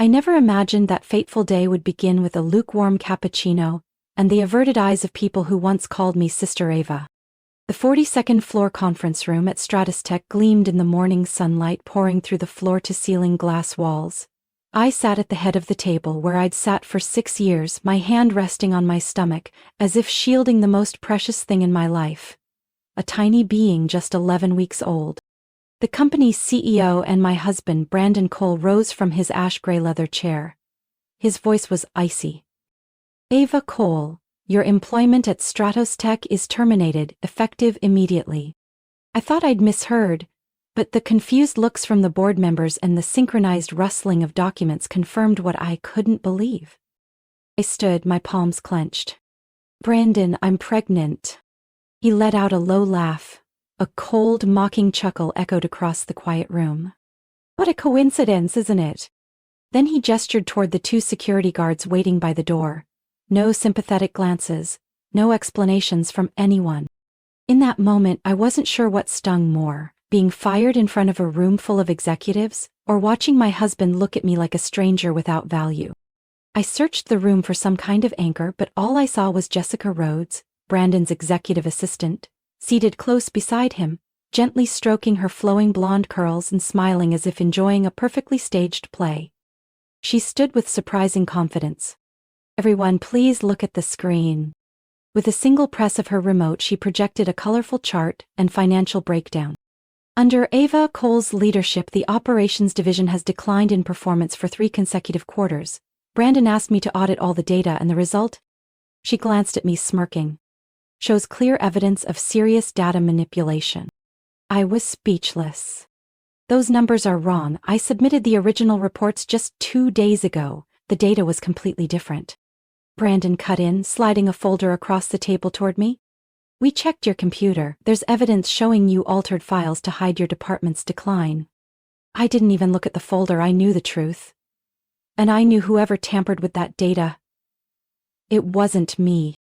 I never imagined that fateful day would begin with a lukewarm cappuccino and the averted eyes of people who once called me Sister Ava. The 42nd floor conference room at Stratostech gleamed in the morning sunlight pouring through the floor-to-ceiling glass walls. I sat at the head of the table where I'd sat for 6 years, my hand resting on my stomach, as if shielding the most precious thing in my life. A tiny being just 11 weeks old. The company's CEO and my husband, Brandon Cole, rose from his ash-gray leather chair. His voice was icy. "Ava Cole, your employment at Stratostech is terminated, effective immediately." I thought I'd misheard, but the confused looks from the board members and the synchronized rustling of documents confirmed what I couldn't believe. I stood, my palms clenched. "Brandon, I'm pregnant." He let out a low laugh. A cold, mocking chuckle echoed across the quiet room. "What a coincidence, isn't it?" Then he gestured toward the 2 security guards waiting by the door. No sympathetic glances, no explanations from anyone. In that moment, I wasn't sure what stung more, being fired in front of a room full of executives, or watching my husband look at me like a stranger without value. I searched the room for some kind of anchor, but all I saw was Jessica Rhodes, Brandon's executive assistant, seated close beside him, gently stroking her flowing blonde curls and smiling as if enjoying a perfectly staged play. She stood with surprising confidence. "Everyone, please look at the screen." With a single press of her remote, she projected a colorful chart and financial breakdown. Under Ava Cole's leadership, the operations division has declined in performance for 3 consecutive quarters. Brandon asked me to audit all the data, and the result? She glanced at me, smirking. "Shows clear evidence of serious data manipulation." I was speechless. "Those numbers are wrong. I submitted the original reports just 2 days ago. The data was completely different." Brandon cut in, sliding a folder across the table toward me. "We checked your computer. There's evidence showing you altered files to hide your department's decline." I didn't even look at the folder. I knew the truth. And I knew whoever tampered with that data. It wasn't me.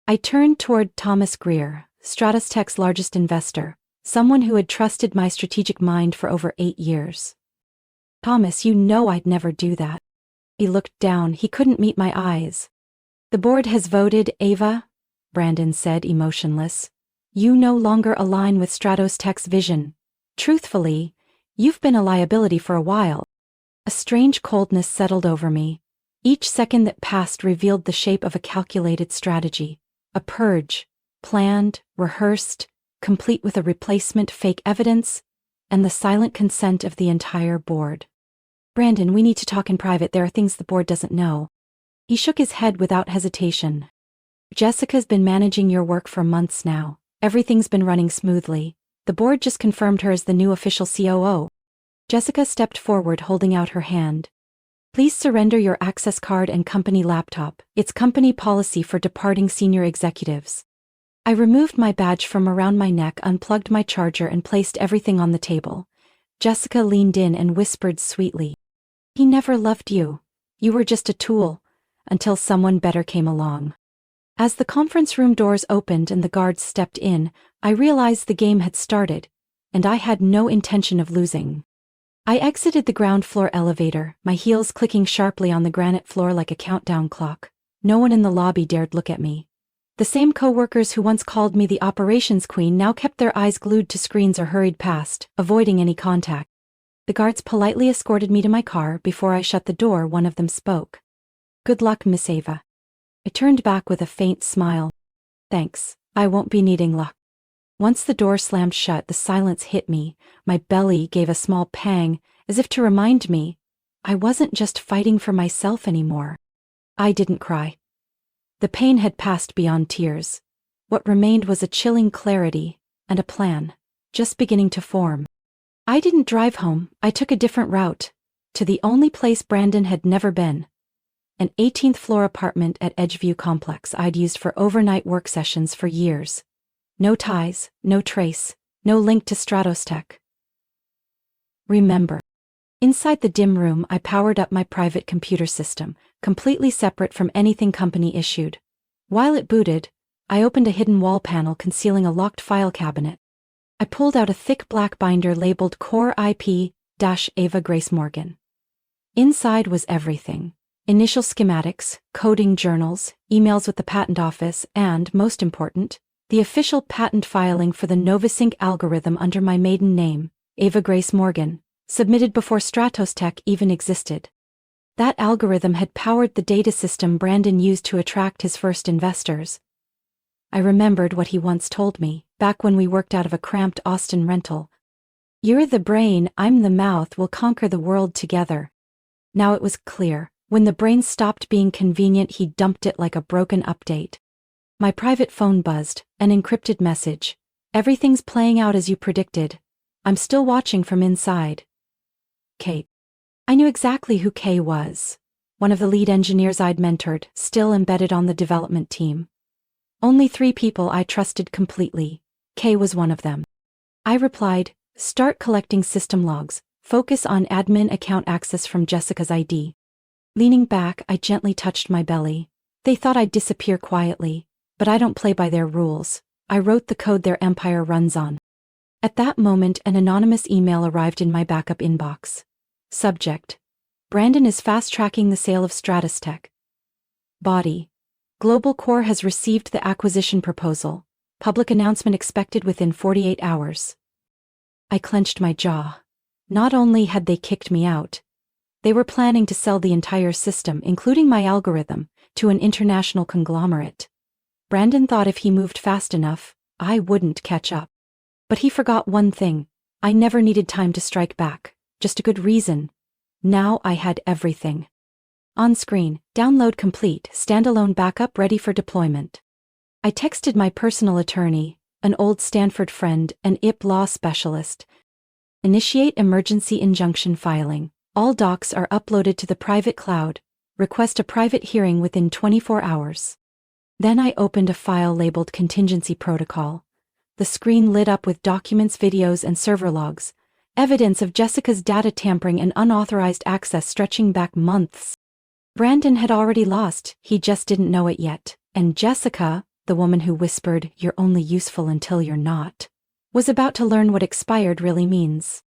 I turned toward Thomas Greer, Stratostech's largest investor, someone who had trusted my strategic mind for over 8 years. "Thomas, you know I'd never do that." He looked down. He couldn't meet my eyes. "The board has voted, Ava," Brandon said, emotionless. "You no longer align with Stratostech's vision. Truthfully, you've been a liability for a while." A strange coldness settled over me. Each second that passed revealed the shape of a calculated strategy. A purge, planned, rehearsed, complete with a replacement fake evidence, and the silent consent of the entire board. "Brandon, we need to talk in private. There are things the board doesn't know." He shook his head without hesitation. "Jessica's been managing your work for months now. Everything's been running smoothly. The board just confirmed her as the new official COO." Jessica stepped forward, holding out her hand. "Please surrender your access card and company laptop. It's company policy for departing senior executives." I removed my badge from around my neck, unplugged my charger, and placed everything on the table. Jessica leaned in and whispered sweetly, "He never loved you. You were just a tool, until someone better came along." As the conference room doors opened and the guards stepped in, I realized the game had started, and I had no intention of losing. I exited the ground floor elevator, my heels clicking sharply on the granite floor like a countdown clock. No one in the lobby dared look at me. The same co-workers who once called me the operations queen now kept their eyes glued to screens or hurried past, avoiding any contact. The guards politely escorted me to my car. Before I shut the door, one of them spoke. "Good luck, Miss Ava." I turned back with a faint smile. "Thanks, I won't be needing luck." Once the door slammed shut, the silence hit me. My belly gave a small pang, as if to remind me I wasn't just fighting for myself anymore. I didn't cry. The pain had passed beyond tears. What remained was a chilling clarity, and a plan, just beginning to form. I didn't drive home. I took a different route, to the only place Brandon had never been. An 18th floor apartment at Edgeview Complex I'd used for overnight work sessions for years. No ties, no trace, no link to Stratostech. Remember. Inside the dim room, I powered up my private computer system, completely separate from anything company issued. While it booted, I opened a hidden wall panel concealing a locked file cabinet. I pulled out a thick black binder labeled Core IP-Ava Grace Morgan. Inside was everything. Initial schematics, coding journals, emails with the patent office, and, most important, the official patent filing for the NovaSync algorithm under my maiden name, Ava Grace Morgan, submitted before Stratos Tech even existed. That algorithm had powered the data system Brandon used to attract his first investors. I remembered what he once told me, back when we worked out of a cramped Austin rental. "You're the brain, I'm the mouth, we'll conquer the world together." Now it was clear. When the brain stopped being convenient, he dumped it like a broken update. My private phone buzzed, an encrypted message. "Everything's playing out as you predicted. I'm still watching from inside. Kate." I knew exactly who Kay was. One of the lead engineers I'd mentored, still embedded on the development team. Only 3 people I trusted completely. Kay was one of them. I replied, "Start collecting system logs. Focus on admin account access from Jessica's ID." Leaning back, I gently touched my belly. They thought I'd disappear quietly, but I don't play by their rules. I wrote the code their empire runs on. At that moment, an anonymous email arrived in my backup inbox. Subject: Brandon is fast-tracking the sale of Stratos Tech. Body: Global Core has received the acquisition proposal. Public announcement expected within 48 hours. I clenched my jaw. Not only had they kicked me out, they were planning to sell the entire system, including my algorithm, to an international conglomerate. Brandon thought if he moved fast enough, I wouldn't catch up. But he forgot one thing. I never needed time to strike back, just a good reason. Now I had everything. On screen, download complete, standalone backup ready for deployment. I texted my personal attorney, an old Stanford friend, an IP law specialist. Initiate emergency injunction filing. All docs are uploaded to the private cloud. Request a private hearing within 24 hours. Then I opened a file labeled Contingency Protocol. The screen lit up with documents, videos, and server logs. Evidence of Jessica's data tampering and unauthorized access stretching back months. Brandon had already lost, he just didn't know it yet. And Jessica, the woman who whispered, "You're only useful until you're not," was about to learn what expired really means.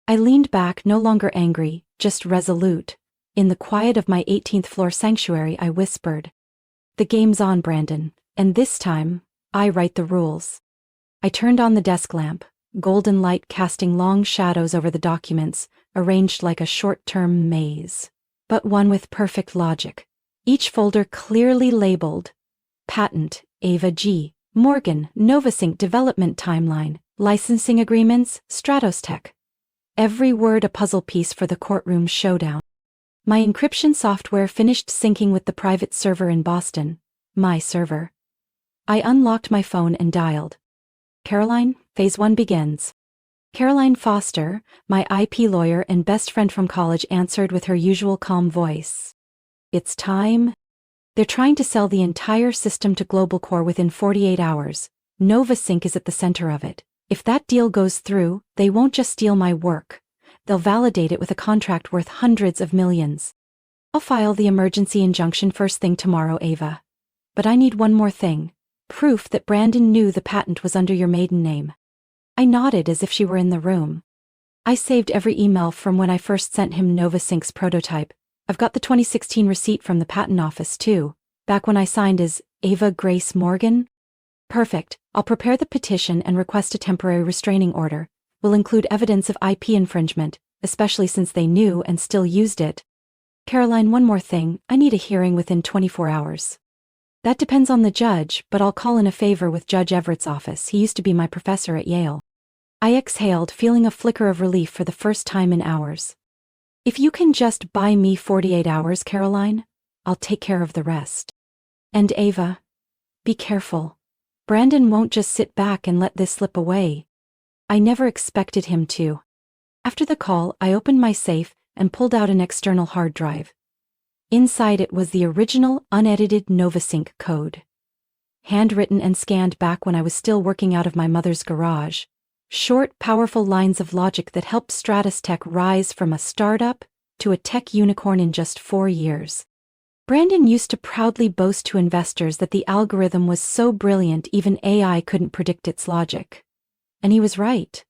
I leaned back, no longer angry, just resolute. In the quiet of my 18th floor sanctuary, I whispered, "The game's on, Brandon, and this time, I write the rules." I turned on the desk lamp, golden light casting long shadows over the documents, arranged like a short-term maze, but one with perfect logic. Each folder clearly labeled: Patent, Ava G. Morgan, NovaSync Development Timeline, Licensing Agreements, Stratos Tech. Every word a puzzle piece for the courtroom showdown. My encryption software finished syncing with the private server in Boston, my server. I unlocked my phone and dialed. "Caroline, Phase 1 begins." Caroline Foster, my IP lawyer and best friend from college, answered with her usual calm voice. "It's time. They're trying to sell the entire system to Global Core within 48 hours. NovaSync is at the center of it. If that deal goes through, they won't just steal my work. They'll validate it with a contract worth hundreds of millions. I'll file the emergency injunction first thing tomorrow, Ava. But I need one more thing. Proof that Brandon knew the patent was under your maiden name." I nodded as if she were in the room. I saved every email from when I first sent him NovaSync's prototype. I've got the 2016 receipt from the patent office too, back when I signed as Ava Grace Morgan. Perfect. I'll prepare the petition and request a temporary restraining order. We'll include evidence of IP infringement, especially since they knew and still used it. Caroline, one more thing. I need a hearing within 24 hours. That depends on the judge, but I'll call in a favor with Judge Everett's office. He used to be my professor at Yale. I exhaled, feeling a flicker of relief for the first time in hours. If you can just buy me 48 hours, Caroline, I'll take care of the rest. And Ava, be careful. Brandon won't just sit back and let this slip away. I never expected him to. After the call, I opened my safe and pulled out an external hard drive. Inside it was the original, unedited NovaSync code. Handwritten and scanned back when I was still working out of my mother's garage. Short, powerful lines of logic that helped Stratos Tech rise from a startup to a tech unicorn in just 4 years. Brandon used to proudly boast to investors that the algorithm was so brilliant even AI couldn't predict its logic. And he was right.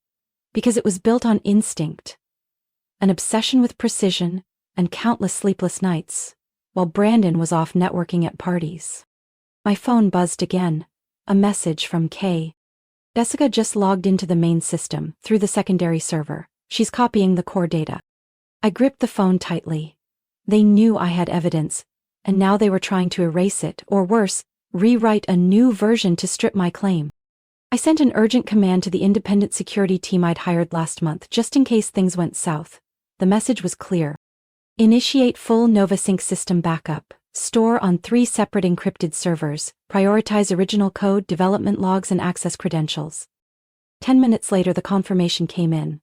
Because it was built on instinct. An obsession with precision, and countless sleepless nights, while Brandon was off networking at parties. My phone buzzed again. A message from Kay. Jessica just logged into the main system through the secondary server. She's copying the core data. I gripped the phone tightly. They knew I had evidence, and now they were trying to erase it, or worse, rewrite a new version to strip my claim. I sent an urgent command to the independent security team I'd hired last month just in case things went south. The message was clear. Initiate full NovaSync system backup. Store on 3 separate encrypted servers. Prioritize original code, development logs, and access credentials. 10 minutes later, the confirmation came in.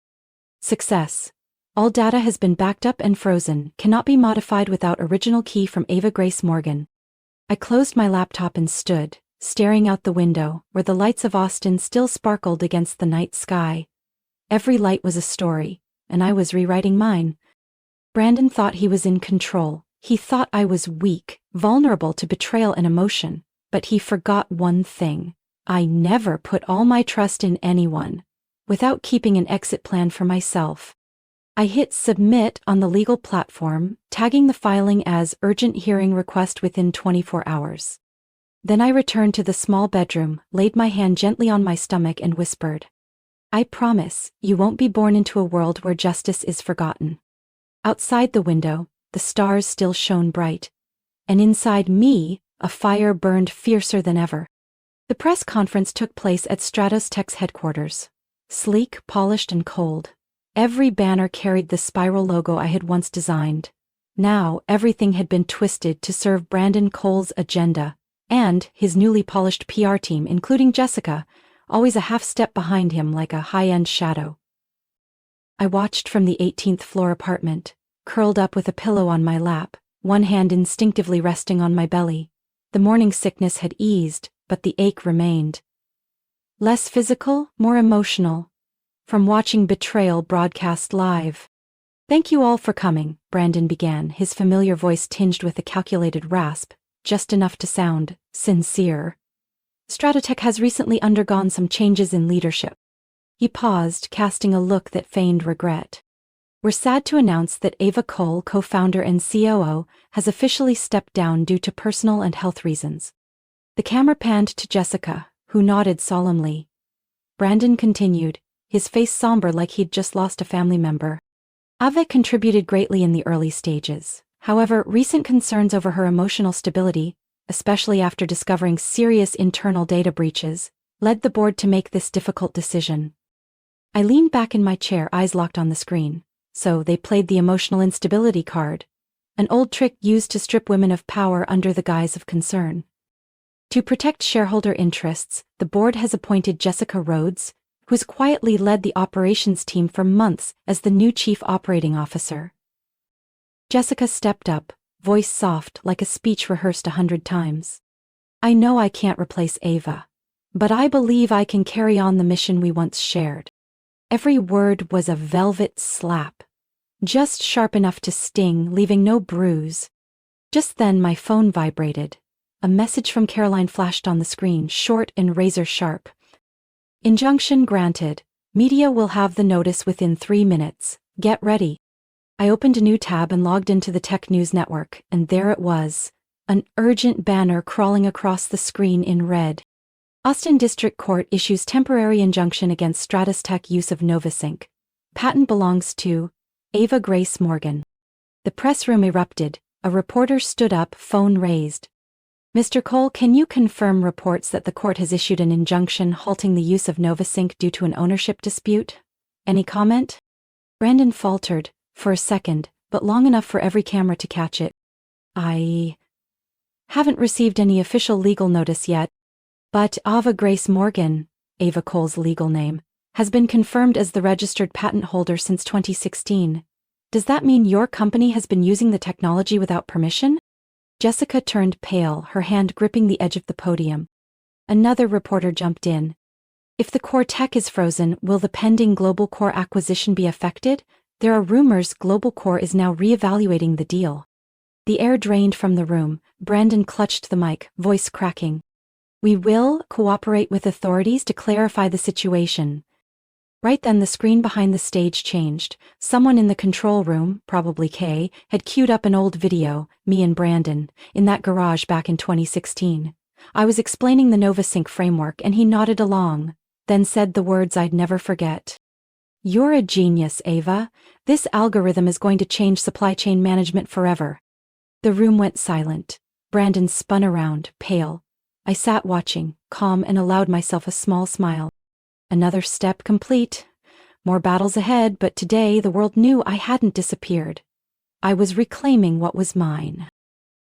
Success. All data has been backed up and frozen, cannot be modified without original key from Ava Grace Morgan. I closed my laptop and stood, staring out the window, where the lights of Austin still sparkled against the night sky. Every light was a story, and I was rewriting mine. Brandon thought he was in control. He thought I was weak, vulnerable to betrayal and emotion, but he forgot one thing. I never put all my trust in anyone, without keeping an exit plan for myself. I hit submit on the legal platform, tagging the filing as urgent hearing request within 24 hours. Then I returned to the small bedroom, laid my hand gently on my stomach and whispered, I promise, you won't be born into a world where justice is forgotten. Outside the window, the stars still shone bright, and inside me, a fire burned fiercer than ever. The press conference took place at Stratos Tech's headquarters. Sleek, polished, and cold. Every banner carried the spiral logo I had once designed. Now, everything had been twisted to serve Brandon Cole's agenda, and his newly polished PR team, including Jessica, always a half step behind him like a high-end shadow. I watched from the 18th floor apartment, curled up with a pillow on my lap, one hand instinctively resting on my belly. The morning sickness had eased, but the ache remained. Less physical, more emotional. From watching betrayal broadcast live. Thank you all for coming, Brandon began, his familiar voice tinged with a calculated rasp, just enough to sound sincere. Stratotech has recently undergone some changes in leadership. He paused, casting a look that feigned regret. We're sad to announce that Ava Cole, co-founder and COO, has officially stepped down due to personal and health reasons. The camera panned to Jessica, who nodded solemnly. Brandon continued, his face somber like he'd just lost a family member. Ava contributed greatly in the early stages. However, recent concerns over her emotional stability, especially after discovering serious internal data breaches, led the board to make this difficult decision. I leaned back in my chair, eyes locked on the screen. So they played the emotional instability card, an old trick used to strip women of power under the guise of concern. To protect shareholder interests, the board has appointed Jessica Rhodes, who has quietly led the operations team for months, as the new chief operating officer. Jessica stepped up, voice soft like a speech rehearsed 100 times. I know I can't replace Ava, but I believe I can carry on the mission we once shared. Every word was a velvet slap, just sharp enough to sting, leaving no bruise. Just then my phone vibrated. A message from Caroline flashed on the screen, short and razor sharp. Injunction granted. Media will have the notice within 3 minutes. Get ready. I opened a new tab and logged into the Tech News Network, and there it was, an urgent banner crawling across the screen in red. Austin District Court issues temporary injunction against Stratos Tech use of NovaSync. Patent belongs to Ava Grace Morgan. The press room erupted. A reporter stood up, phone raised. Mr. Cole, can you confirm reports that the court has issued an injunction halting the use of NovaSync due to an ownership dispute? Any comment? Brandon faltered, for a second, but long enough for every camera to catch it. I haven't received any official legal notice yet. But Ava Grace Morgan, Ava Cole's legal name, has been confirmed as the registered patent holder since 2016. Does that mean your company has been using the technology without permission? Jessica turned pale, her hand gripping the edge of the podium. Another reporter jumped in. If the core tech is frozen, will the pending Global Core acquisition be affected? There are rumors Global Core is now reevaluating the deal. The air drained from the room. Brandon clutched the mic, voice cracking. We will cooperate with authorities to clarify the situation. Right then the screen behind the stage changed. Someone in the control room, probably Kay, had queued up an old video, me and Brandon, in that garage back in 2016. I was explaining the NovaSync framework and he nodded along, then said the words I'd never forget. "You're a genius, Ava. This algorithm is going to change supply chain management forever." The room went silent. Brandon spun around, pale. I sat watching, calm, and allowed myself a small smile. Another step complete. More battles ahead, but today the world knew I hadn't disappeared. I was reclaiming what was mine.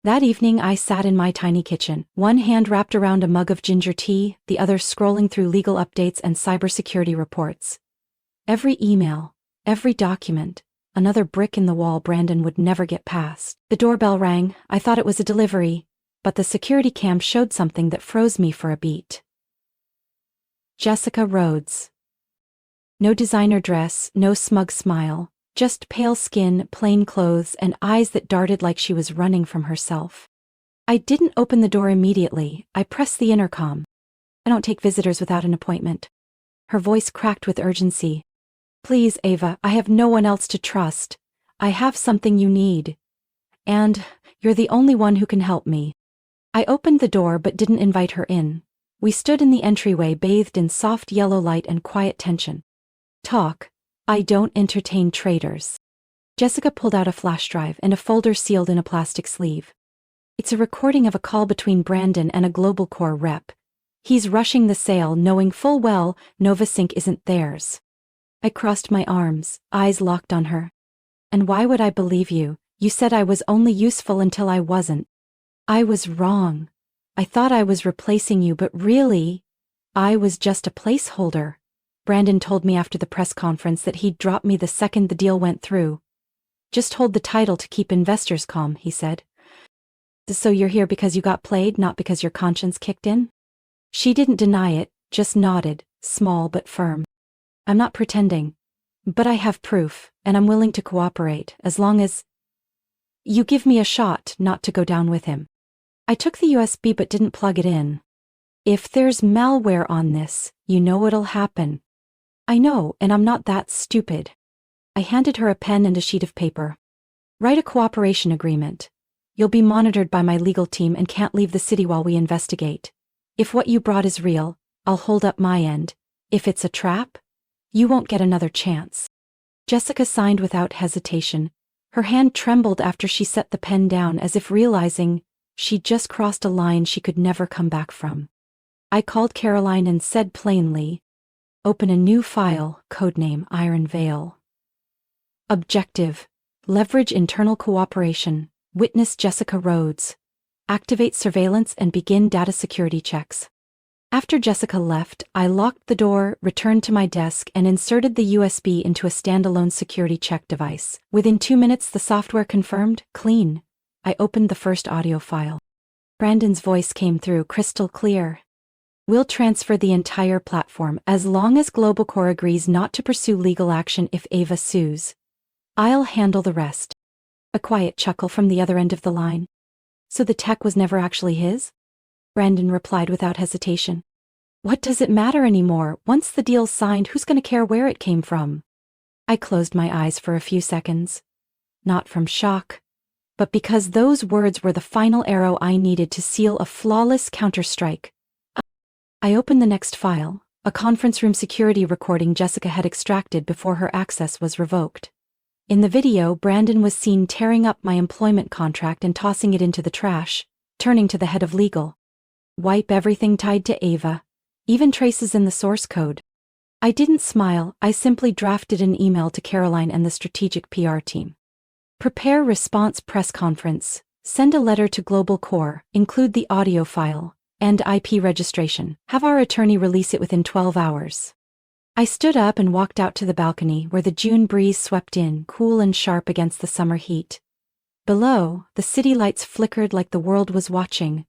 That evening I sat in my tiny kitchen, one hand wrapped around a mug of ginger tea, the other scrolling through legal updates and cybersecurity reports. Every email, every document, another brick in the wall Brandon would never get past. The doorbell rang. I thought it was a delivery, but the security cam showed something that froze me for a beat. Jessica Rhodes. No designer dress, no smug smile, just pale skin, plain clothes, and eyes that darted like she was running from herself. I didn't open the door immediately. I pressed the intercom. "I don't take visitors without an appointment." Her voice cracked with urgency. "Please, Ava, I have no one else to trust. I have something you need. And you're the only one who can help me." I opened the door but didn't invite her in. We stood in the entryway bathed in soft yellow light and quiet tension. "Talk. I don't entertain traitors." Jessica pulled out a flash drive and a folder sealed in a plastic sleeve. "It's a recording of a call between Brandon and a Global Core rep. He's rushing the sale knowing full well NovaSync isn't theirs." I crossed my arms, eyes locked on her. "And why would I believe you? You said I was only useful until I wasn't." "I was wrong. I thought I was replacing you, but really, I was just a placeholder." Brandon told me after the press conference that he'd drop me the second the deal went through. "Just hold the title to keep investors calm," he said. "So you're here because you got played, not because your conscience kicked in?" She didn't deny it, just nodded, small but firm. "I'm not pretending. But I have proof, and I'm willing to cooperate, as long as you give me a shot not to go down with him." I took the USB but didn't plug it in. "If there's malware on this, you know what'll happen." "I know, and I'm not that stupid." I handed her a pen and a sheet of paper. "Write a cooperation agreement. You'll be monitored by my legal team and can't leave the city while we investigate. If what you brought is real, I'll hold up my end. If it's a trap, you won't get another chance." Jessica signed without hesitation. Her hand trembled after she set the pen down, as if realizing she'd just crossed a line she could never come back from. I called Caroline and said plainly, "Open a new file, codename Iron Veil. Objective: leverage internal cooperation. Witness Jessica Rhodes. Activate surveillance and begin data security checks." After Jessica left, I locked the door, returned to my desk, and inserted the USB into a standalone security check device. Within 2 minutes, the software confirmed, clean. I opened the first audio file. Brandon's voice came through crystal clear. "We'll transfer the entire platform as long as Global Core agrees not to pursue legal action if Ava sues. I'll handle the rest." A quiet chuckle from the other end of the line. "So the tech was never actually his?" Brandon replied without hesitation. "What does it matter anymore? Once the deal's signed, who's going to care where it came from?" I closed my eyes for a few seconds. Not from shock, but because those words were the final arrow I needed to seal a flawless counterstrike. I opened the next file, a conference room security recording Jessica had extracted before her access was revoked. In the video, Brandon was seen tearing up my employment contract and tossing it into the trash, turning to the head of legal. "Wipe everything tied to Ava, even traces in the source code." I didn't smile, I simply drafted an email to Caroline and the strategic PR team. "Prepare response press conference, send a letter to Global Core, include the audio file, and IP registration. Have our attorney release it within 12 hours. I stood up and walked out to the balcony where the June breeze swept in, cool and sharp against the summer heat. Below, the city lights flickered like the world was watching,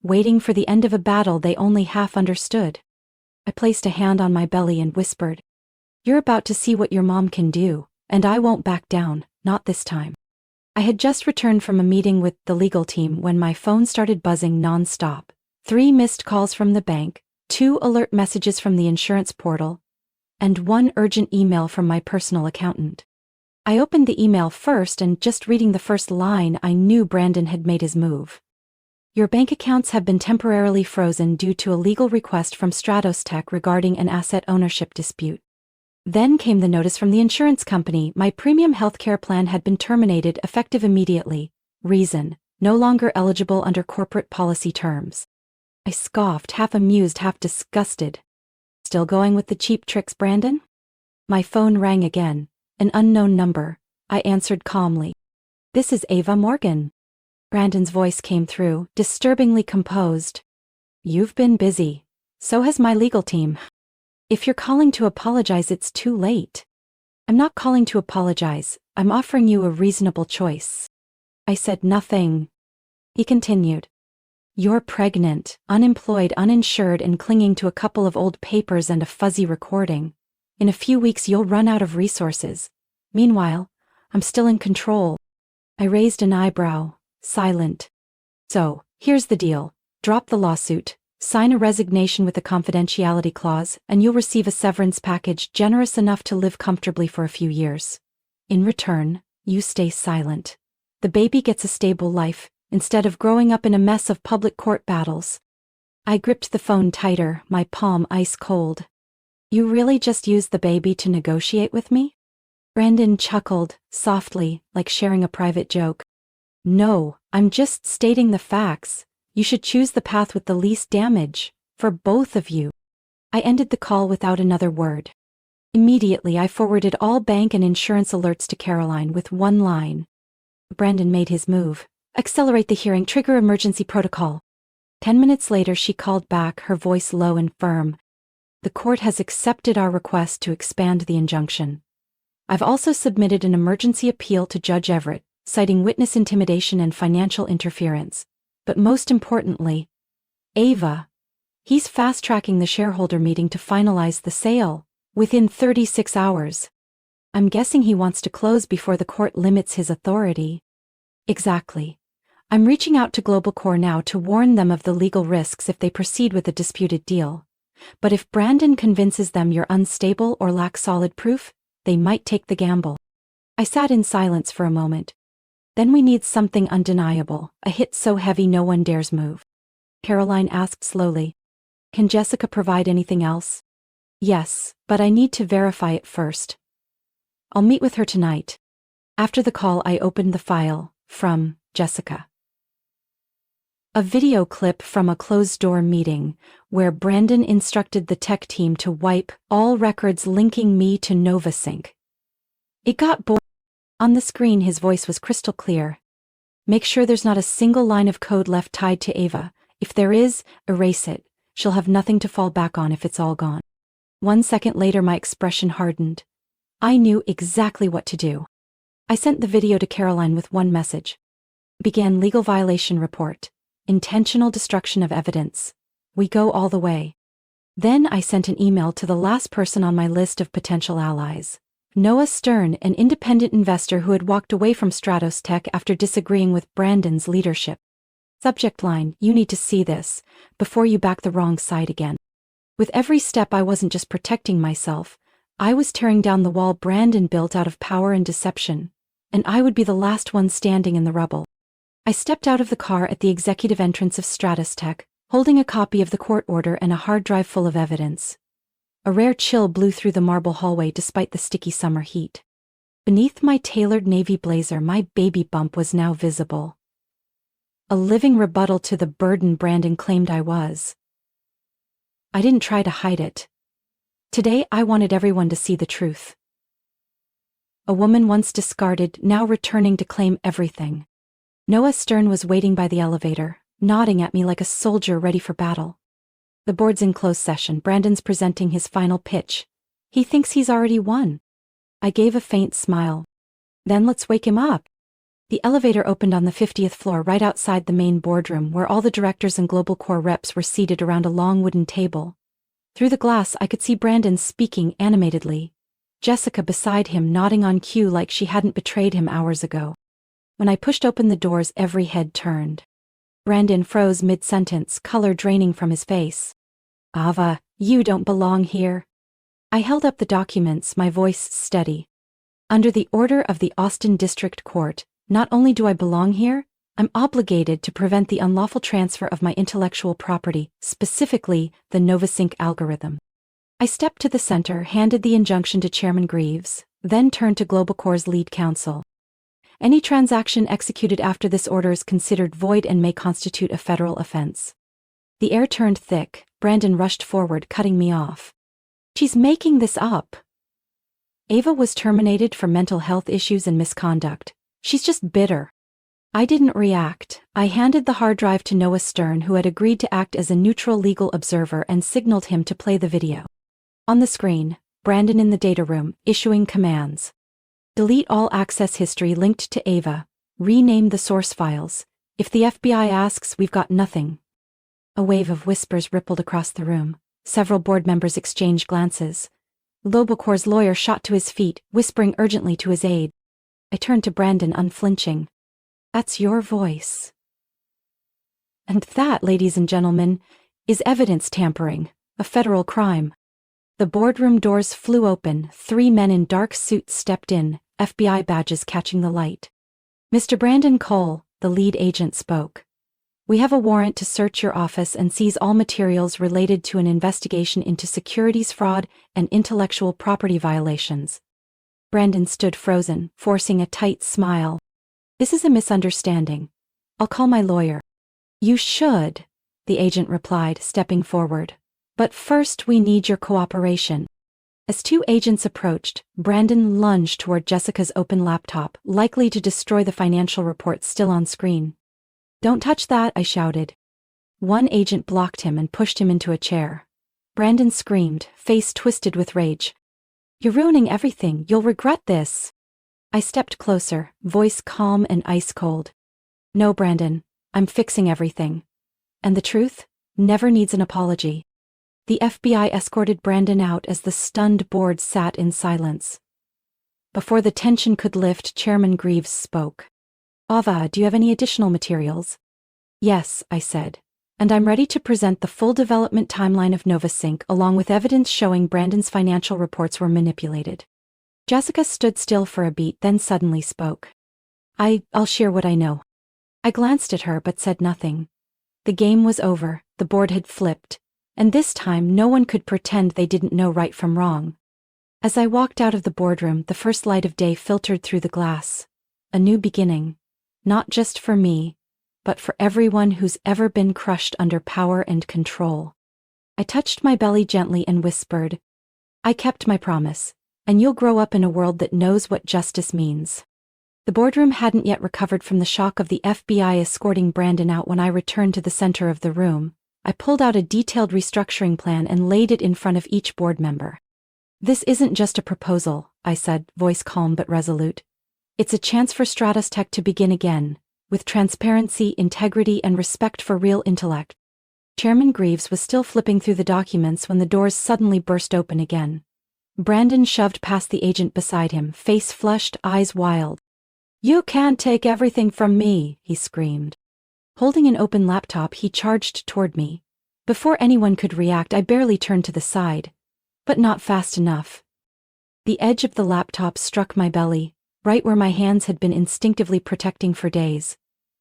waiting for the end of a battle they only half understood. I placed a hand on my belly and whispered, "You're about to see what your mom can do, and I won't back down, not this time." I had just returned from a meeting with the legal team when my phone started buzzing non-stop. 3 missed calls from the bank, 2 alert messages from the insurance portal. and one urgent email from my personal accountant. I opened the email first, and just reading the first line, I knew Brandon had made his move. Your bank accounts have been temporarily frozen due to a legal request from Tech regarding an asset ownership dispute. Then came the notice from the insurance company. My premium healthcare plan had been terminated effective immediately. Reason: no longer eligible under corporate policy terms. I scoffed, half amused, half disgusted. Still going with the cheap tricks, Brandon? My phone rang again. An unknown number. I answered calmly. This is Ava Morgan. Brandon's voice came through, disturbingly composed. You've been busy. So has my legal team. If you're calling to apologize, it's too late. I'm not calling to apologize, I'm offering you a reasonable choice. I said nothing. He continued. You're pregnant, unemployed, uninsured, and clinging to a couple of old papers and a fuzzy recording. In a few weeks you'll run out of resources. Meanwhile, I'm still in control. I raised an eyebrow, silent. So, here's the deal. Drop the lawsuit, sign a resignation with a confidentiality clause, and you'll receive a severance package generous enough to live comfortably for a few years. In return, you stay silent. The baby gets a stable life, instead of growing up in a mess of public court battles. I gripped the phone tighter, my palm ice cold. You really just used the baby to negotiate with me? Brandon chuckled, softly, like sharing a private joke. No, I'm just stating the facts. You should choose the path with the least damage, for both of you. I ended the call without another word. Immediately I forwarded all bank and insurance alerts to Caroline with one line. Brandon made his move. Accelerate the hearing, trigger emergency protocol. 10 minutes later she called back, her voice low and firm. The court has accepted our request to expand the injunction. I've also submitted an emergency appeal to Judge Everett, citing witness intimidation and financial interference. But most importantly, Ava. He's fast-tracking the shareholder meeting to finalize the sale, within 36 hours. I'm guessing he wants to close before the court limits his authority. Exactly. I'm reaching out to Global Core now to warn them of the legal risks if they proceed with a disputed deal. But if Brandon convinces them you're unstable or lack solid proof, they might take the gamble. I sat in silence for a moment. Then we need something undeniable, a hit so heavy no one dares move. Caroline asked slowly. Can Jessica provide anything else? Yes, but I need to verify it first. I'll meet with her tonight. After the call I opened the file, from Jessica. A video clip from a closed-door meeting, where Brandon instructed the tech team to wipe all records linking me to NovaSync. It got boring. On the screen his voice was crystal clear. Make sure there's not a single line of code left tied to Ava. If there is, erase it. She'll have nothing to fall back on if it's all gone. 1 second later my expression hardened. I knew exactly what to do. I sent the video to Caroline with one message. Began legal violation report. Intentional destruction of evidence. We go all the way. Then I sent an email to the last person on my list of potential allies. Noah Stern, an independent investor who had walked away from Tech after disagreeing with Brandon's leadership. Subject line: you need to see this, before you back the wrong side again. With every step I wasn't just protecting myself, I was tearing down the wall Brandon built out of power and deception, and I would be the last one standing in the rubble. I stepped out of the car at the executive entrance of Tech, holding a copy of the court order and a hard drive full of evidence. A rare chill blew through the marble hallway despite the sticky summer heat. Beneath my tailored navy blazer my baby bump was now visible. A living rebuttal to the burden Brandon claimed I was. I didn't try to hide it. Today I wanted everyone to see the truth. A woman once discarded, now returning to claim everything. Noah Stern was waiting by the elevator, nodding at me like a soldier ready for battle. The board's in closed session. Brandon's presenting his final pitch. He thinks he's already won. I gave a faint smile. Then let's wake him up. The elevator opened on the 50th floor right outside the main boardroom where all the directors and Global Core reps were seated around a long wooden table. Through the glass I could see Brandon speaking animatedly. Jessica beside him nodding on cue like she hadn't betrayed him hours ago. When I pushed open the doors every head turned. Brandon froze mid-sentence, color draining from his face. Ava, you don't belong here. I held up the documents, my voice steady. Under the order of the Austin District Court, not only do I belong here, I'm obligated to prevent the unlawful transfer of my intellectual property, specifically the NovaSync algorithm. I stepped to the center, handed the injunction to Chairman Greaves, then turned to GlobalCore's lead counsel. Any transaction executed after this order is considered void and may constitute a federal offense. The air turned thick. Brandon rushed forward, cutting me off. She's making this up. Ava was terminated for mental health issues and misconduct. She's just bitter. I didn't react. I handed the hard drive to Noah Stern, who had agreed to act as a neutral legal observer, and signaled him to play the video. On the screen, Brandon in the data room, issuing commands. Delete all access history linked to Ava. Rename the source files. If the FBI asks, we've got nothing. A wave of whispers rippled across the room. Several board members exchanged glances. GlobalCore's lawyer shot to his feet, whispering urgently to his aide. I turned to Brandon, unflinching. That's your voice. And that, ladies and gentlemen, is evidence tampering, a federal crime. The boardroom doors flew open. 3 men in dark suits stepped in, FBI badges catching the light. Mr. Brandon Cole, the lead agent, spoke. We have a warrant to search your office and seize all materials related to an investigation into securities fraud and intellectual property violations. Brandon stood frozen, forcing a tight smile. This is a misunderstanding. I'll call my lawyer. You should, the agent replied, stepping forward. But first we need your cooperation. As 2 agents approached, Brandon lunged toward Jessica's open laptop, likely to destroy the financial reports still on screen. Don't touch that, I shouted. One agent blocked him and pushed him into a chair. Brandon screamed, face twisted with rage. You're ruining everything. You'll regret this. I stepped closer, voice calm and ice cold. No, Brandon, I'm fixing everything. And the truth never needs an apology. The FBI escorted Brandon out as the stunned board sat in silence. Before the tension could lift, Chairman Greaves spoke. Ava, do you have any additional materials? Yes, I said. And I'm ready to present the full development timeline of NovaSync along with evidence showing Brandon's financial reports were manipulated. Jessica stood still for a beat, then suddenly spoke. I'll share what I know. I glanced at her but said nothing. The game was over, the board had flipped, and this time no one could pretend they didn't know right from wrong. As I walked out of the boardroom, the first light of day filtered through the glass. A new beginning. Not just for me, but for everyone who's ever been crushed under power and control. I touched my belly gently and whispered, I kept my promise, and you'll grow up in a world that knows what justice means. The boardroom hadn't yet recovered from the shock of the FBI escorting Brandon out when I returned to the center of the room. I pulled out a detailed restructuring plan and laid it in front of each board member. This isn't just a proposal, I said, voice calm but resolute. It's a chance for Stratus Tech to begin again, with transparency, integrity, and respect for real intellect. Chairman Greaves was still flipping through the documents when the doors suddenly burst open again. Brandon shoved past the agent beside him, face flushed, eyes wild. You can't take everything from me, he screamed. Holding an open laptop, he charged toward me. Before anyone could react, I barely turned to the side. But not fast enough. The edge of the laptop struck my belly, right where my hands had been instinctively protecting for days.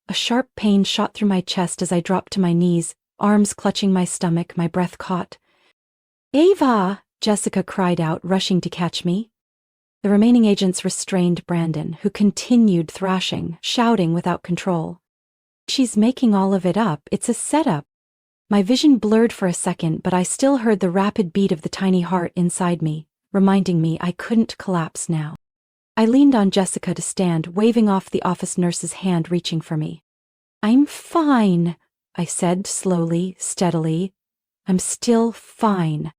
A sharp pain shot through my chest as I dropped to my knees, arms clutching my stomach, my breath caught. Ava! Jessica cried out, rushing to catch me. The remaining agents restrained Brandon, who continued thrashing, shouting without control. She's making all of it up, it's a setup. My vision blurred for a second, but I still heard the rapid beat of the tiny heart inside me, reminding me I couldn't collapse now. I leaned on Jessica to stand, waving off the office nurse's hand reaching for me. I'm fine, I said slowly, steadily. I'm still fine.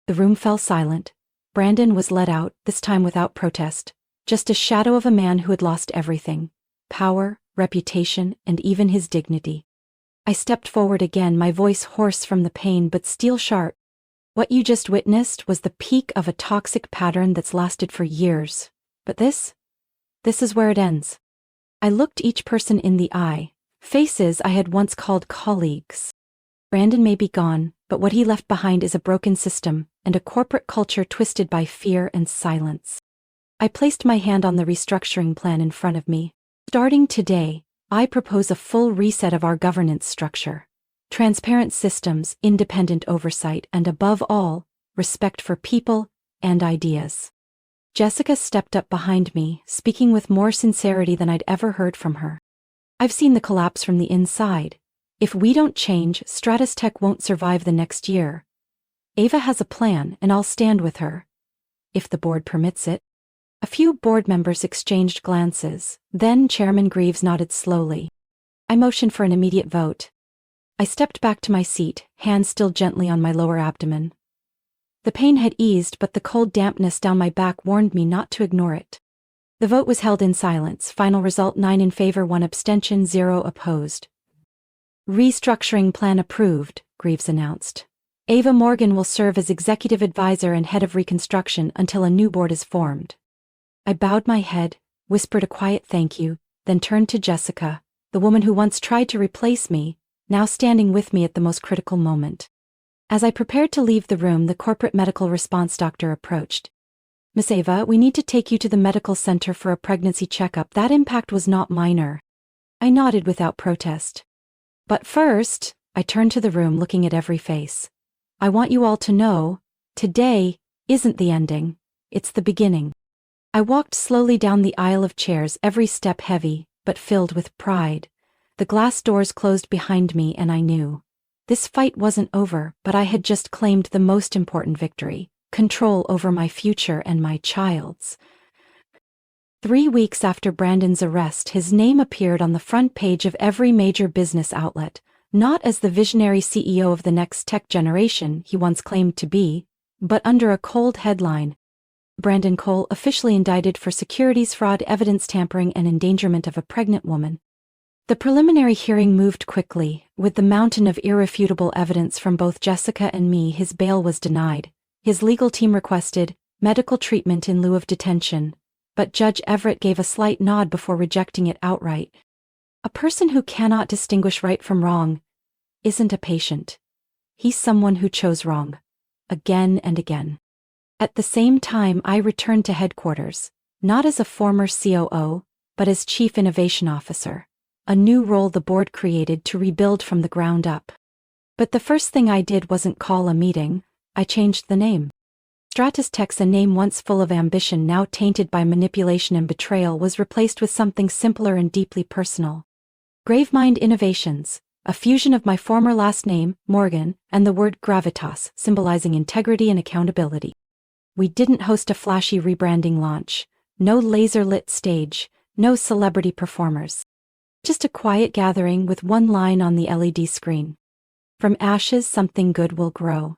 The room fell silent. Brandon was let out, this time without protest, just a shadow of a man who had lost everything: power, reputation, and even his dignity. I stepped forward again, my voice hoarse from the pain but steel sharp. What you just witnessed was the peak of a toxic pattern that's lasted for years. But this is where it ends. I looked each person in the eye, faces I had once called colleagues. Brandon may be gone, but what he left behind is a broken system and a corporate culture twisted by fear and silence. I placed my hand on the restructuring plan in front of me. Starting today, I propose a full reset of our governance structure. Transparent systems, independent oversight, and above all, respect for people and ideas. Jessica stepped up behind me, speaking with more sincerity than I'd ever heard from her. I've seen the collapse from the inside. If we don't change, Stratus Tech won't survive the next year. Ava has a plan, and I'll stand with her. If the board permits it. A few board members exchanged glances, then Chairman Greaves nodded slowly. I motioned for an immediate vote. I stepped back to my seat, hands still gently on my lower abdomen. The pain had eased, but the cold dampness down my back warned me not to ignore it. The vote was held in silence. Final result: 9 in favor, 1 abstention, 0 opposed. Restructuring plan approved, Greaves announced. Ava Morgan will serve as executive advisor and head of reconstruction until a new board is formed. I bowed my head, whispered a quiet thank you, then turned to Jessica, the woman who once tried to replace me, now standing with me at the most critical moment. As I prepared to leave the room, the corporate medical response doctor approached. Miss Ava, we need to take you to the medical center for a pregnancy checkup. That impact was not minor. I nodded without protest. But first, I turned to the room, looking at every face. I want you all to know, today isn't the ending, it's the beginning. I walked slowly down the aisle of chairs, every step heavy, but filled with pride. The glass doors closed behind me, and I knew. This fight wasn't over, but I had just claimed the most important victory: control over my future and my child's. 3 weeks after Brandon's arrest, his name appeared on the front page of every major business outlet, not as the visionary CEO of the next tech generation he once claimed to be, but under a cold headline: Brandon Cole officially indicted for securities fraud, evidence tampering, and endangerment of a pregnant woman. The preliminary hearing moved quickly. With the mountain of irrefutable evidence from both Jessica and me, his bail was denied. His legal team requested medical treatment in lieu of detention, but Judge Everett gave a slight nod before rejecting it outright. A person who cannot distinguish right from wrong isn't a patient. He's someone who chose wrong, again and again. At the same time, I returned to headquarters, not as a former COO, but as Chief Innovation Officer, a new role the board created to rebuild from the ground up. But the first thing I did wasn't call a meeting. I changed the name. Stratus Tech's, a name once full of ambition, now tainted by manipulation and betrayal, was replaced with something simpler and deeply personal. Gravemind Innovations, a fusion of my former last name, Morgan, and the word gravitas, symbolizing integrity and accountability. We didn't host a flashy rebranding launch, no laser-lit stage, no celebrity performers. Just a quiet gathering with one line on the LED screen. From ashes, something good will grow.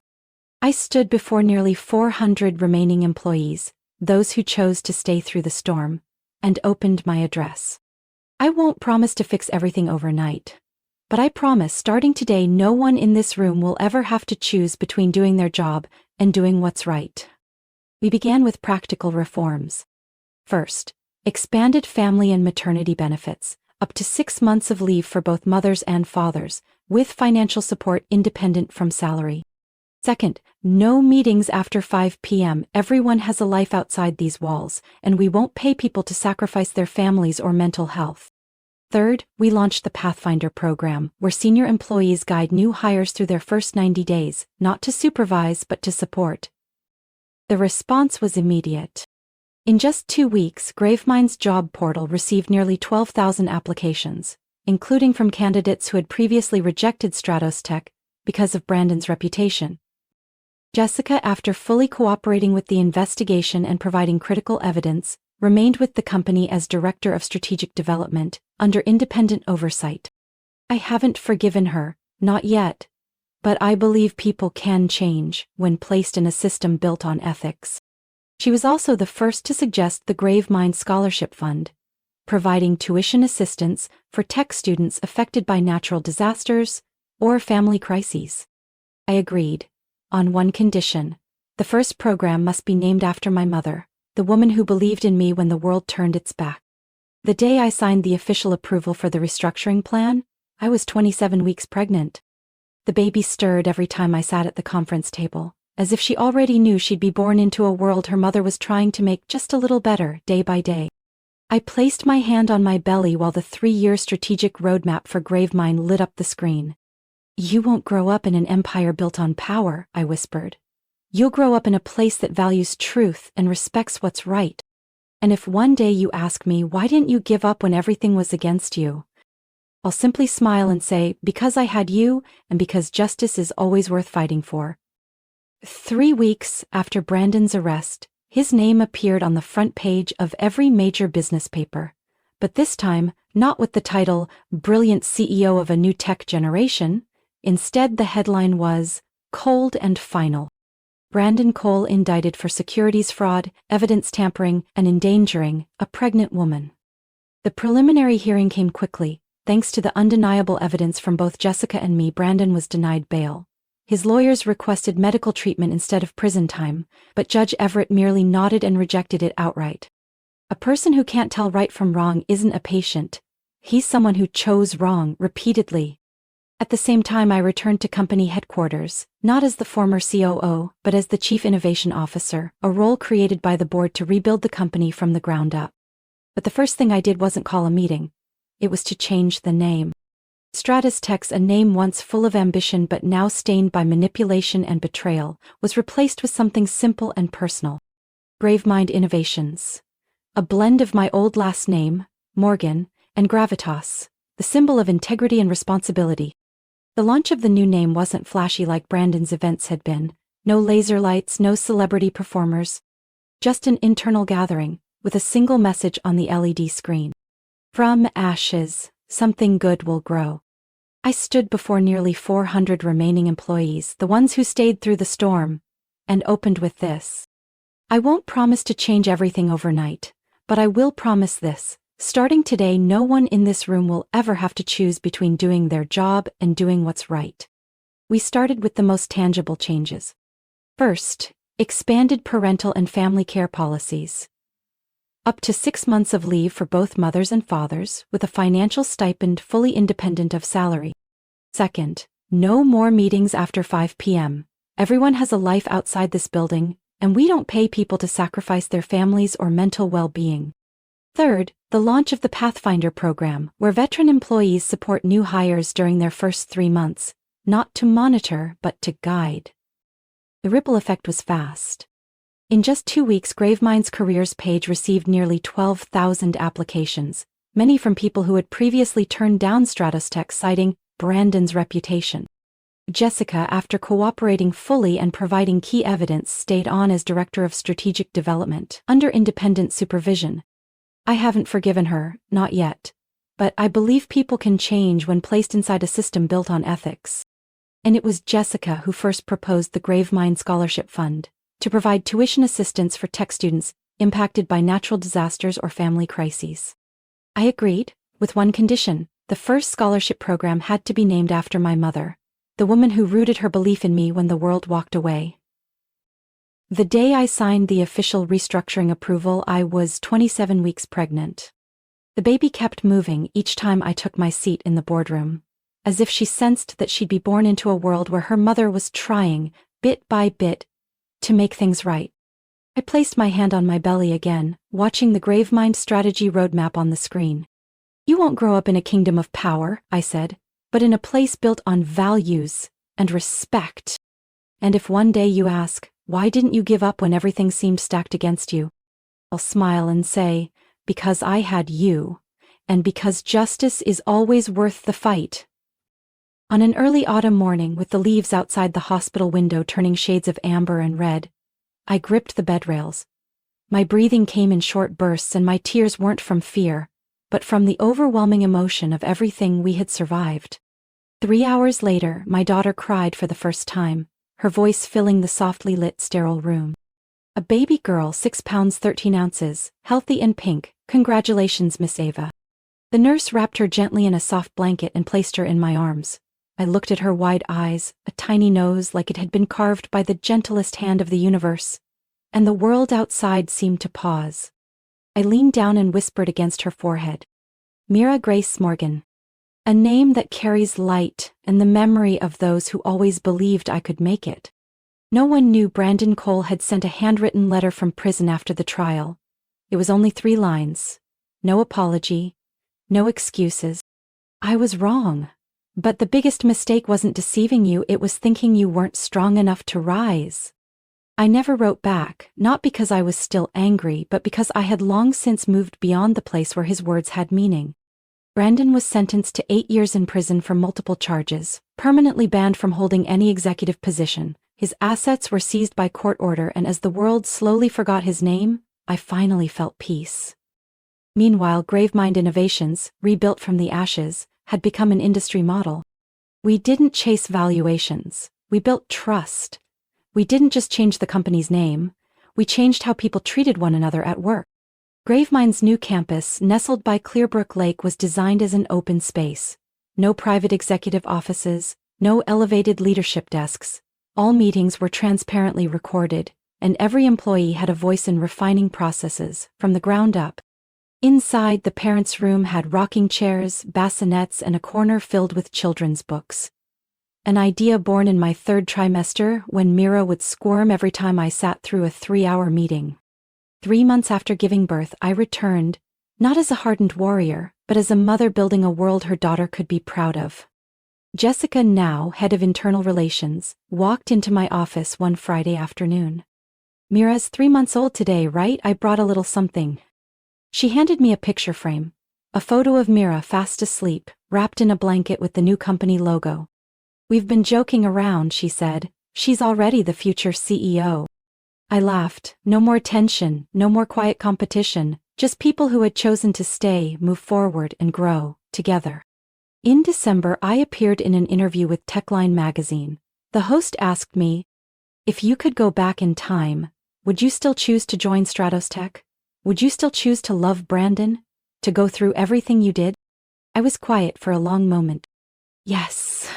I stood before nearly 400 remaining employees, those who chose to stay through the storm, and opened my address. I won't promise to fix everything overnight, but I promise, starting today, no one in this room will ever have to choose between doing their job and doing what's right. We began with practical reforms. First, expanded family and maternity benefits, up to 6 months of leave for both mothers and fathers, with financial support independent from salary. Second, no meetings after 5 p.m. Everyone has a life outside these walls, and we won't pay people to sacrifice their families or mental health. Third, we launched the Pathfinder program, where senior employees guide new hires through their first 90 days, not to supervise but to support. The response was immediate. In just 2 weeks, Gravemind's job portal received nearly 12,000 applications, including from candidates who had previously rejected Stratus Tech because of Brandon's reputation. Jessica, after fully cooperating with the investigation and providing critical evidence, remained with the company as Director of Strategic Development, under independent oversight. I haven't forgiven her, not yet. But I believe people can change when placed in a system built on ethics. She was also the first to suggest the Gravemind Scholarship Fund, providing tuition assistance for tech students affected by natural disasters or family crises. I agreed, on one condition: the first program must be named after my mother, the woman who believed in me when the world turned its back. The day I signed the official approval for the restructuring plan, I was 27 weeks pregnant. The baby stirred every time I sat at the conference table, as if she already knew she'd be born into a world her mother was trying to make just a little better, day by day. I placed my hand on my belly while the 3-year strategic roadmap for Gravemind lit up the screen. "You won't grow up in an empire built on power," I whispered. "You'll grow up in a place that values truth and respects what's right. And if one day you ask me, why didn't you give up when everything was against you? I'll simply smile and say, because I had you, and because justice is always worth fighting for." 3 weeks after Brandon's arrest, his name appeared on the front page of every major business paper. But this time, not with the title, "Brilliant CEO of a New Tech Generation." Instead, the headline was, "Cold and Final. Brandon Cole indicted for securities fraud, evidence tampering, and endangering a pregnant woman." The preliminary hearing came quickly. Thanks to the undeniable evidence from both Jessica and me, Brandon was denied bail. His lawyers requested medical treatment instead of prison time, but Judge Everett merely nodded and rejected it outright. A person who can't tell right from wrong isn't a patient. He's someone who chose wrong repeatedly. At the same time, I returned to company headquarters, not as the former COO, but as the Chief Innovation Officer, a role created by the board to rebuild the company from the ground up. But the first thing I did wasn't call a meeting. It was to change the name. Stratus Tech's, a name once full of ambition but now stained by manipulation and betrayal, was replaced with something simple and personal. Gravemind Innovations. A blend of my old last name, Morgan, and gravitas, the symbol of integrity and responsibility. The launch of the new name wasn't flashy like Brandon's events had been. No laser lights, no celebrity performers. Just an internal gathering, with a single message on the LED screen. "From ashes, something good will grow." I stood before nearly 400 remaining employees, the ones who stayed through the storm, and opened with this. "I won't promise to change everything overnight, but I will promise this. Starting today, no one in this room will ever have to choose between doing their job and doing what's right." We started with the most tangible changes. First, expanded parental and family care policies. Up to 6 months of leave for both mothers and fathers, with a financial stipend fully independent of salary. Second, no more meetings after 5 p.m. Everyone has a life outside this building, and we don't pay people to sacrifice their families or mental well-being. Third, the launch of the Pathfinder program, where veteran employees support new hires during their first 3 months, not to monitor but to guide. The ripple effect was fast. In just 2 weeks, Gravemind's careers page received nearly 12,000 applications, many from people who had previously turned down Stratus Tech, citing Brandon's reputation. Jessica, after cooperating fully and providing key evidence, stayed on as Director of Strategic Development, under independent supervision. I haven't forgiven her, not yet. But I believe people can change when placed inside a system built on ethics. And it was Jessica who first proposed the Gravemind Scholarship Fund, to provide tuition assistance for tech students impacted by natural disasters or family crises. I agreed, with one condition: the first scholarship program had to be named after my mother, the woman who rooted her belief in me when the world walked away. The day I signed the official restructuring approval, I was 27 weeks pregnant. The baby kept moving each time I took my seat in the boardroom, as if she sensed that she'd be born into a world where her mother was trying, bit by bit, to make things right. I placed my hand on my belly again, watching the Gravemind strategy roadmap on the screen. "You won't grow up in a kingdom of power," I said, "but in a place built on values and respect. And if one day you ask, why didn't you give up when everything seemed stacked against you? I'll smile and say, because I had you, and because justice is always worth the fight." On an early autumn morning, with the leaves outside the hospital window turning shades of amber and red, I gripped the bed rails. My breathing came in short bursts, and my tears weren't from fear, but from the overwhelming emotion of everything we had survived. 3 hours later, my daughter cried for the first time, her voice filling the softly lit sterile room. A baby girl, 6 pounds 13 ounces, healthy and pink. "Congratulations, Miss Ava." The nurse wrapped her gently in a soft blanket and placed her in my arms. I looked at her wide eyes, a tiny nose like it had been carved by the gentlest hand of the universe, and the world outside seemed to pause. I leaned down and whispered against her forehead, "Mira Grace Morgan." A name that carries light and the memory of those who always believed I could make it. No one knew Brandon Cole had sent a handwritten letter from prison after the trial. It was only 3 lines. No apology. No excuses. I was wrong. But the biggest mistake wasn't deceiving you, it was thinking you weren't strong enough to rise. I never wrote back, not because I was still angry, but because I had long since moved beyond the place where his words had meaning. Brandon was sentenced to 8 years in prison for multiple charges, permanently banned from holding any executive position. His assets were seized by court order, and as the world slowly forgot his name, I finally felt peace. Meanwhile, Gravemind Innovations, rebuilt from the ashes, had become an industry model. We didn't chase valuations. We built trust. We didn't just change the company's name. We changed how people treated one another at work. Gravemind's new campus, nestled by Clearbrook Lake, was designed as an open space. No private executive offices, no elevated leadership desks. All meetings were transparently recorded, and every employee had a voice in refining processes, from the ground up. Inside, the parents' room had rocking chairs, bassinets, and a corner filled with children's books. An idea born in my 3rd trimester, when Mira would squirm every time I sat through a 3-hour meeting. 3 months after giving birth, I returned, not as a hardened warrior, but as a mother building a world her daughter could be proud of. Jessica, now head of internal relations, walked into my office one Friday afternoon. "Mira's 3 months old today, right? I brought a little something." She handed me a picture frame, a photo of Mira fast asleep, wrapped in a blanket with the new company logo. "We've been joking around," she said. "She's already the future CEO." I laughed. No more tension, no more quiet competition, just people who had chosen to stay, move forward, and grow, together. In December, I appeared in an interview with Techline magazine. The host asked me, "If you could go back in time, would you still choose to join Stratos Tech? Would you still choose to love Brandon? To go through everything you did?" I was quiet for a long moment. Yes,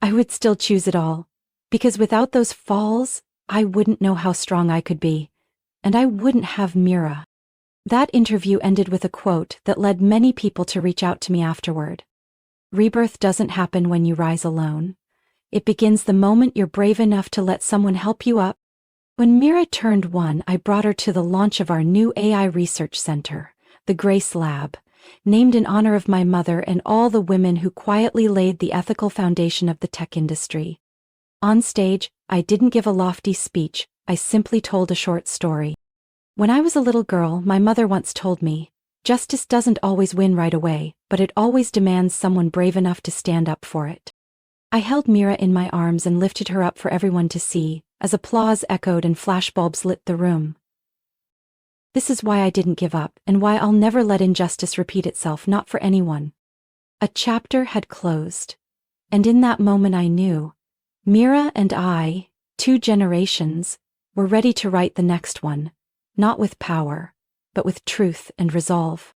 I would still choose it all. Because without those falls, I wouldn't know how strong I could be. And I wouldn't have Mira. That interview ended with a quote that led many people to reach out to me afterward. "Rebirth doesn't happen when you rise alone. It begins the moment you're brave enough to let someone help you up." When Mira turned 1, I brought her to the launch of our new AI research center, the Grace Lab, named in honor of my mother and all the women who quietly laid the ethical foundation of the tech industry. On stage, I didn't give a lofty speech, I simply told a short story. When I was a little girl, my mother once told me, "Justice doesn't always win right away, but it always demands someone brave enough to stand up for it." I held Mira in my arms and lifted her up for everyone to see, as applause echoed and flashbulbs lit the room. This is why I didn't give up, and why I'll never let injustice repeat itself, not for anyone. A chapter had closed. And in that moment I knew, Mira and I, 2 generations, were ready to write the next one, not with power, but with truth and resolve.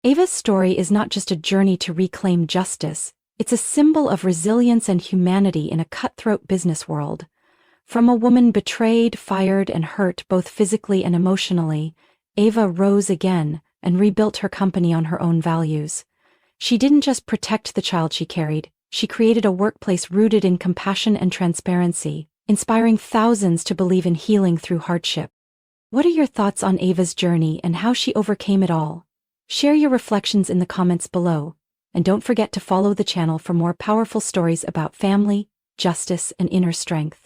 Ava's story is not just a journey to reclaim justice, it's a symbol of resilience and humanity in a cutthroat business world. From a woman betrayed, fired, and hurt both physically and emotionally, Ava rose again and rebuilt her company on her own values. She didn't just protect the child she carried, she created a workplace rooted in compassion and transparency, inspiring thousands to believe in healing through hardship. What are your thoughts on Ava's journey and how she overcame it all? Share your reflections in the comments below, and don't forget to follow the channel for more powerful stories about family, justice, and inner strength.